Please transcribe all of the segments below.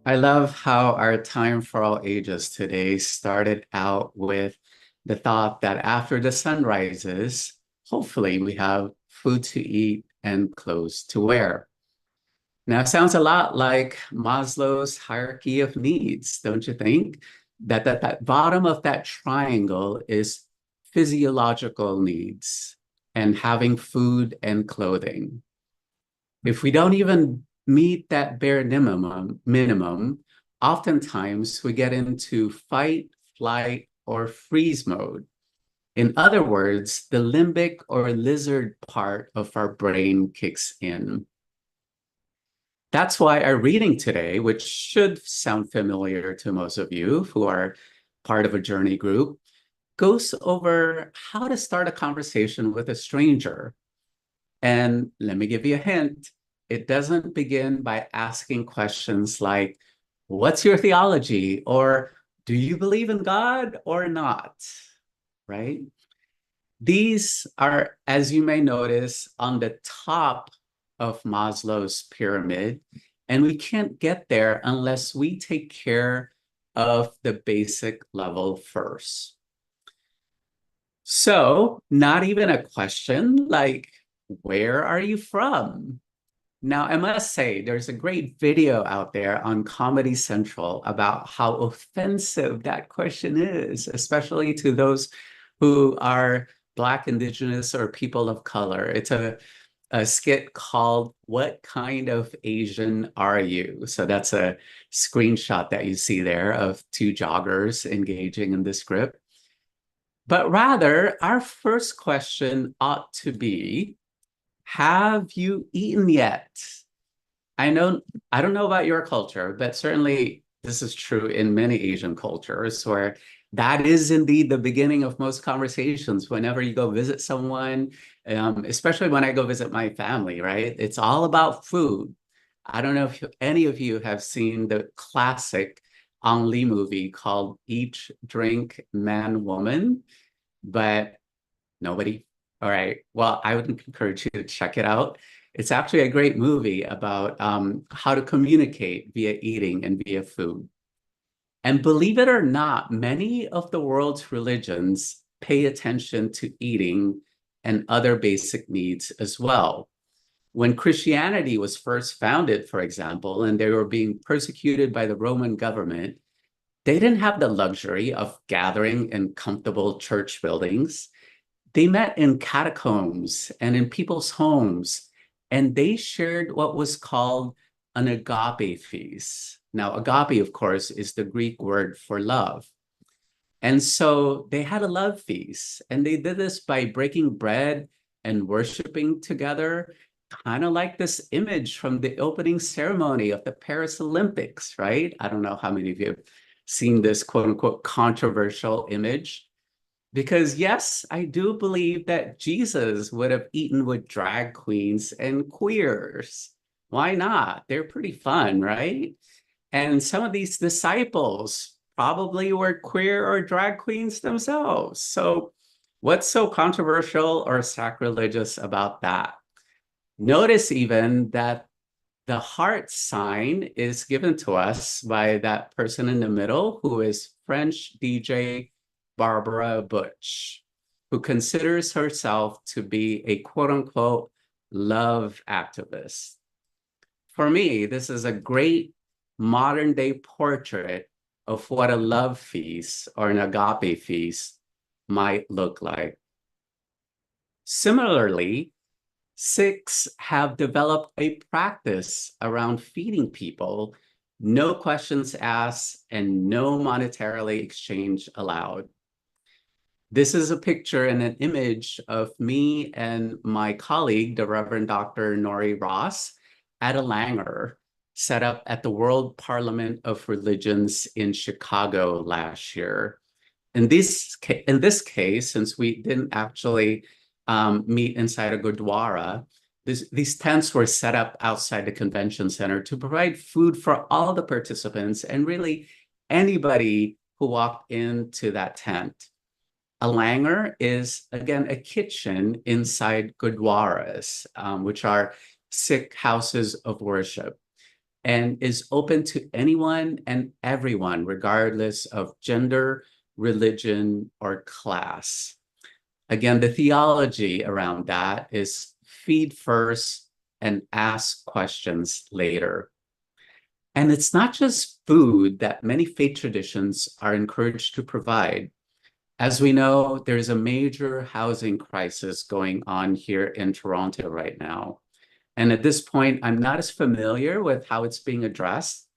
I love how our time for all ages today started out with the thought that after the sun rises, hopefully we have food to eat and clothes to wear. Now, it sounds a lot like Maslow's hierarchy of needs, don't you think? That bottom of that triangle is physiological needs and having food and clothing. If we don't even meet that bare minimum, oftentimes we get into fight, flight, or freeze mode. In other words, the limbic or lizard part of our brain kicks in. That's why our reading today, which should sound familiar to most of you who are part of a journey group, goes over how to start a conversation with a stranger. And let me give you a hint. It doesn't begin by asking questions like, what's your theology? Or do you believe in God or not? Right? These are, as you may notice, on the top of Maslow's pyramid. And we can't get there unless we take care of the basic level first. So, not even a question like, where are you from? Now, I must say, there's a great video out there on Comedy Central about how offensive that question is, especially to those who are Black, Indigenous, or people of color. It's a skit called What Kind of Asian Are You? So that's a screenshot that you see there of two joggers engaging in this script. But rather, our first question ought to be, have you eaten yet? I know, I don't know about your culture, but certainly this is true in many Asian cultures where that is indeed the beginning of most conversations whenever you go visit someone, especially when I go visit my family, right? It's all about food. I don't know if any of you have seen the classic Ang Lee movie called Eat, Drink, Man, Woman, but nobody. All right. Well, I would encourage you to check it out. It's actually a great movie about how to communicate via eating and via food. And believe it or not, many of the world's religions pay attention to eating and other basic needs as well. When Christianity was first founded, for example, and they were being persecuted by the Roman government, they didn't have the luxury of gathering in comfortable church buildings. They met in catacombs and in people's homes, and they shared what was called an agape feast. Now, agape, of course, is the Greek word for love. And so they had a love feast, and they did this by breaking bread and worshiping together, kind of like this image from the opening ceremony of the Paris Olympics, right? I don't know how many of you have seen this quote unquote controversial image. Because yes, I do believe that Jesus would have eaten with drag queens and queers. Why not? They're pretty fun, right? And some of these disciples probably were queer or drag queens themselves. So what's so controversial or sacrilegious about that? Notice even that the heart sign is given to us by that person in the middle who is French DJ Barbara Butch, who considers herself to be a quote unquote love activist. For me, this is a great modern day portrait of what a love feast or an agape feast might look like. Similarly, Sikhs have developed a practice around feeding people, no questions asked and no monetarily exchange allowed. This is a picture and an image of me and my colleague, the Reverend Dr. Nori Ross, at a langar set up at the World Parliament of Religions in Chicago last year. In this case, since we didn't actually meet inside a Gurdwara, these tents were set up outside the convention center to provide food for all the participants and really anybody who walked into that tent. A langar is, again, a kitchen inside Gurdwaras, which are Sikh houses of worship. and is open to anyone and everyone, regardless of gender, religion, or class. Again, the theology around that is feed first and ask questions later. And it's not just food that many faith traditions are encouraged to provide. As we know, there's a major housing crisis going on here in Toronto right now. And at this point, I'm not as familiar with how it's being addressed.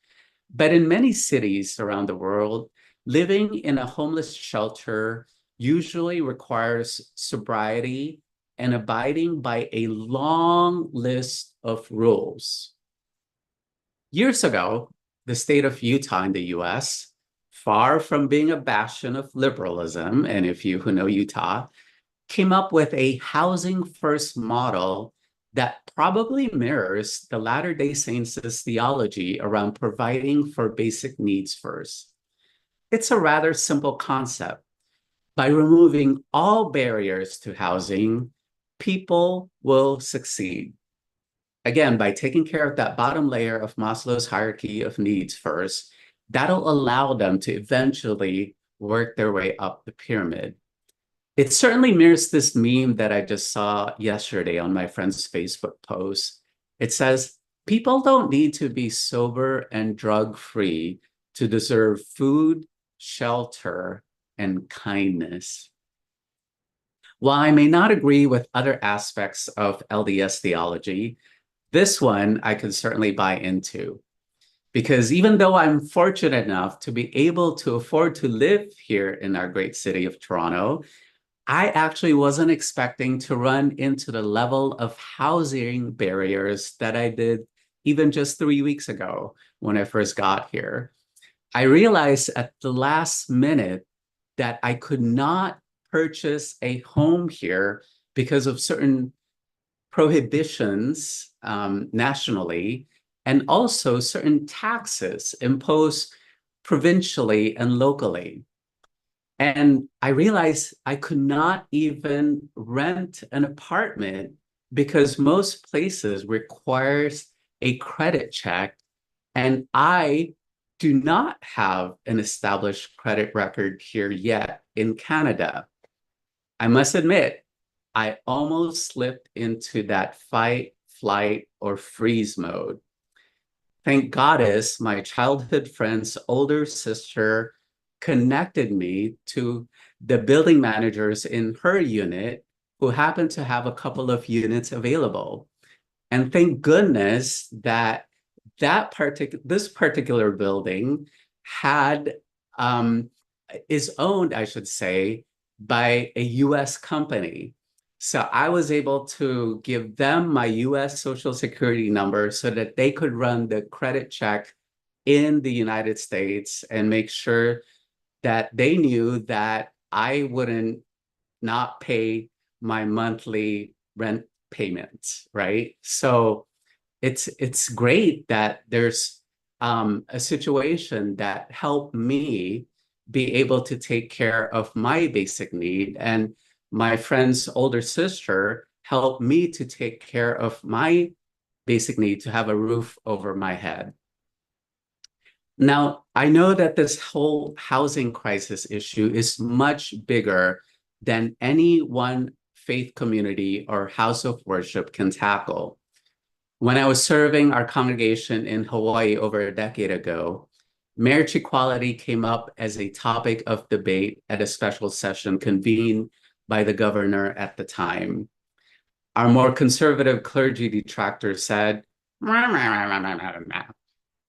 But in many cities around the world, living in a homeless shelter usually requires sobriety and abiding by a long list of rules. Years ago, the state of Utah in the US, far from being a bastion of liberalism, and if you who know Utah, came up with a housing first model that probably mirrors the Latter-day Saints' theology around providing for basic needs first. It's a rather simple concept. By removing all barriers to housing, people will succeed. Again, by taking care of that bottom layer of Maslow's hierarchy of needs first, that'll allow them to eventually work their way up the pyramid. It certainly mirrors this meme that I just saw yesterday on my friend's Facebook post. It says, people don't need to be sober and drug-free to deserve food, shelter, and kindness. While I may not agree with other aspects of LDS theology, this one I can certainly buy into. Because even though I'm fortunate enough to be able to afford to live here in our great city of Toronto, I actually wasn't expecting to run into the level of housing barriers that I did even just 3 weeks ago when I first got here. I realized at the last minute that I could not purchase a home here because of certain prohibitions nationally, and also certain taxes imposed provincially and locally. And I realized I could not even rent an apartment because most places requires a credit check, and I do not have an established credit record here yet in Canada. I must admit, I almost slipped into that fight, flight, or freeze mode. Thank goddess, my childhood friend's older sister connected me to the building managers in her unit who happened to have a couple of units available. And thank goodness that this particular building had is owned, I should say, by a US company. So I was able to give them my US Social Security number so that they could run the credit check in the United States and make sure that they knew that I wouldn't not pay my monthly rent payments, right? So it's great that there's a situation that helped me be able to take care of my basic need, and my friend's older sister helped me to take care of my basic need to have a roof over my head. Now, I know that this whole housing crisis issue is much bigger than any one faith community or house of worship can tackle. When I was serving our congregation in Hawaii over a decade ago, marriage equality came up as a topic of debate at a special session convened by the governor at the time. Our more conservative clergy detractors said,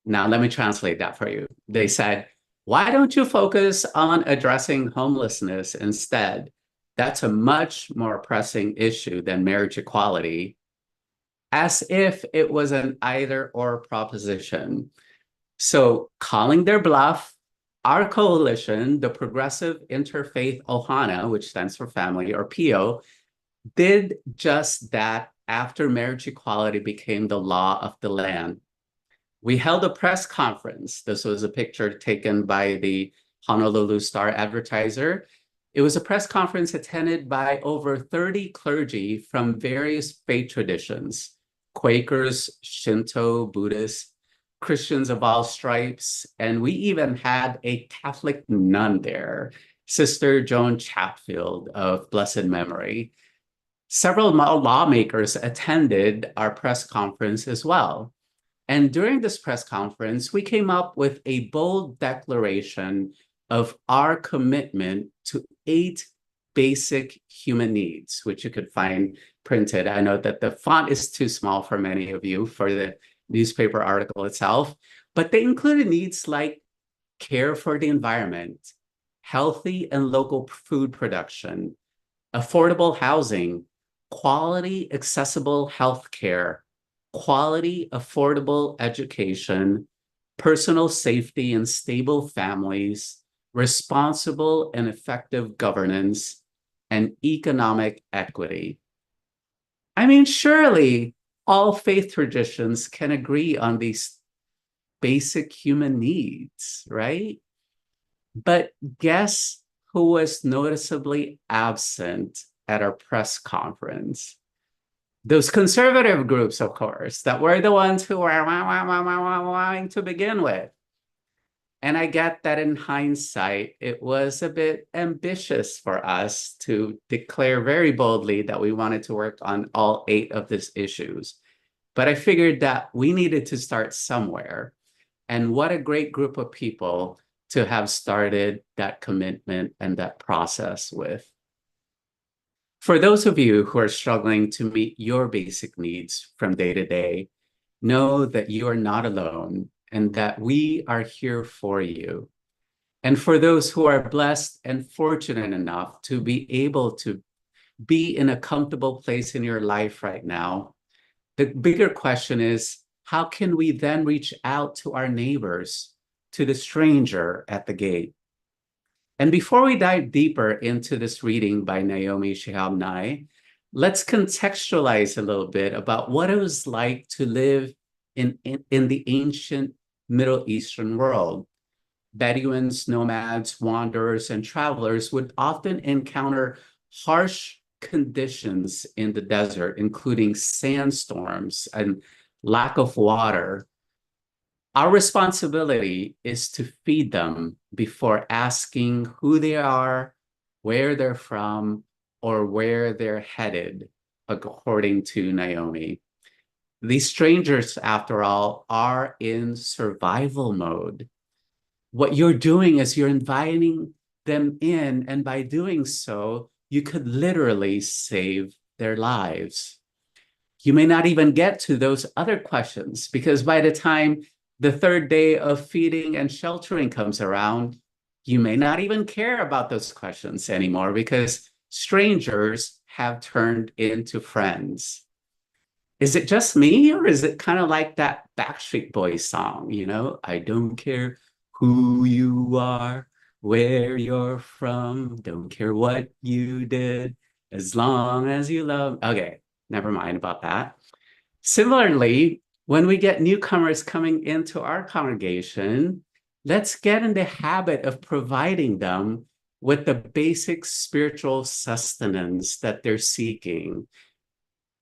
now let me translate that for you. They said, why don't you focus on addressing homelessness instead? That's a much more pressing issue than marriage equality, as if it was an either or proposition. So calling their bluff, our coalition, the Progressive Interfaith Ohana, which stands for family, or PO, did just that after marriage equality became the law of the land. We held a press conference. This was a picture taken by the Honolulu Star-Advertiser. It was a press conference attended by over 30 clergy from various faith traditions, Quakers, Shinto, Buddhists, Christians of all stripes, and we even had a Catholic nun there, Sister Joan Chatfield of blessed memory. Several lawmakers attended our press conference as well. And during this press conference, we came up with a bold declaration of our commitment to 8 basic human needs, which you could find printed. I know that the font is too small for many of you for the newspaper article itself, but they included needs like care for the environment, healthy and local food production, affordable housing, quality, accessible healthcare, quality, affordable education, personal safety and stable families, responsible and effective governance, and economic equity. I mean, surely all faith traditions can agree on these basic human needs, right? But guess who was noticeably absent at our press conference? Those conservative groups, of course, that were the ones who were wanting to begin with. And I get that in hindsight, it was a bit ambitious for us to declare very boldly that we wanted to work on all 8 of these issues. But I figured that we needed to start somewhere. And what a great group of people to have started that commitment and that process with. For those of you who are struggling to meet your basic needs from day to day, know that you are not alone and that we are here for you. And for those who are blessed and fortunate enough to be able to be in a comfortable place in your life right now, the bigger question is, how can we then reach out to our neighbors, to the stranger at the gate? And before we dive deeper into this reading by Naomi Shihab Nye, let's contextualize a little bit about what it was like to live in the ancient Middle Eastern world. Bedouins, nomads, wanderers, and travelers would often encounter harsh conditions in the desert, including sandstorms and lack of water. Our responsibility is to feed them before asking who they are, where they're from, or where they're headed, according to Naomi. These strangers, after all, are in survival mode. What you're doing is you're inviting them in, and by doing so, you could literally save their lives. You may not even get to those other questions because by the time the 3rd day of feeding and sheltering comes around, you may not even care about those questions anymore because strangers have turned into friends. Is it just me, or is it kind of like that Backstreet Boys song, I don't care who you are, where you're from, don't care what you did, as long as you love. Okay, never mind about that. Similarly, when we get newcomers coming into our congregation, let's get in the habit of providing them with the basic spiritual sustenance that they're seeking,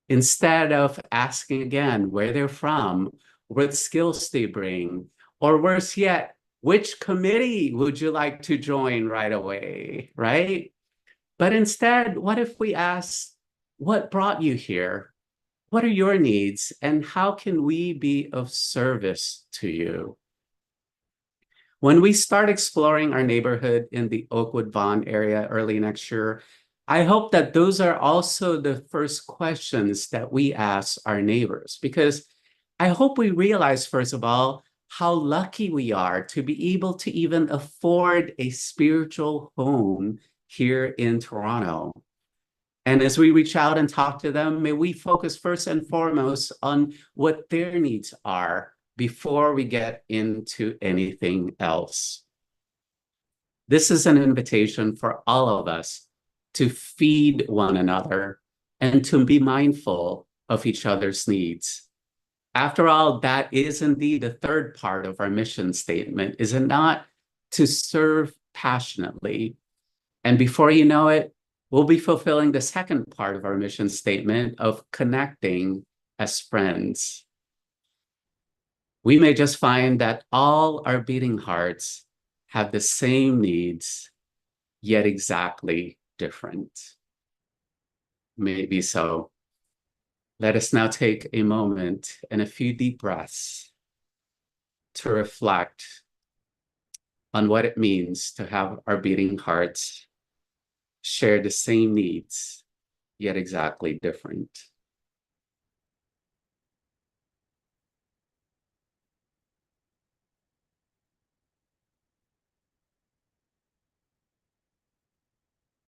instead of asking again where they're from, what skills they bring, or worse yet, which committee would you like to join right away, right? But instead, what if we ask, what brought you here? What are your needs, and how can we be of service to you? When we start exploring our neighborhood in the Oakwood Vaughan area early next year, I hope that those are also the first questions that we ask our neighbors, because I hope we realize, first of all, how lucky we are to be able to even afford a spiritual home here in Toronto. And as we reach out and talk to them, may we focus first and foremost on what their needs are before we get into anything else. This is an invitation for all of us to feed one another and to be mindful of each other's needs. After all, that is indeed the 3rd part of our mission statement, is it not? To serve passionately. And before you know it, we'll be fulfilling the 2nd part of our mission statement of connecting as friends. We may just find that all our beating hearts have the same needs, yet exactly different. Maybe so. Let us now take a moment and a few deep breaths to reflect on what it means to have our beating hearts share the same needs, yet exactly different.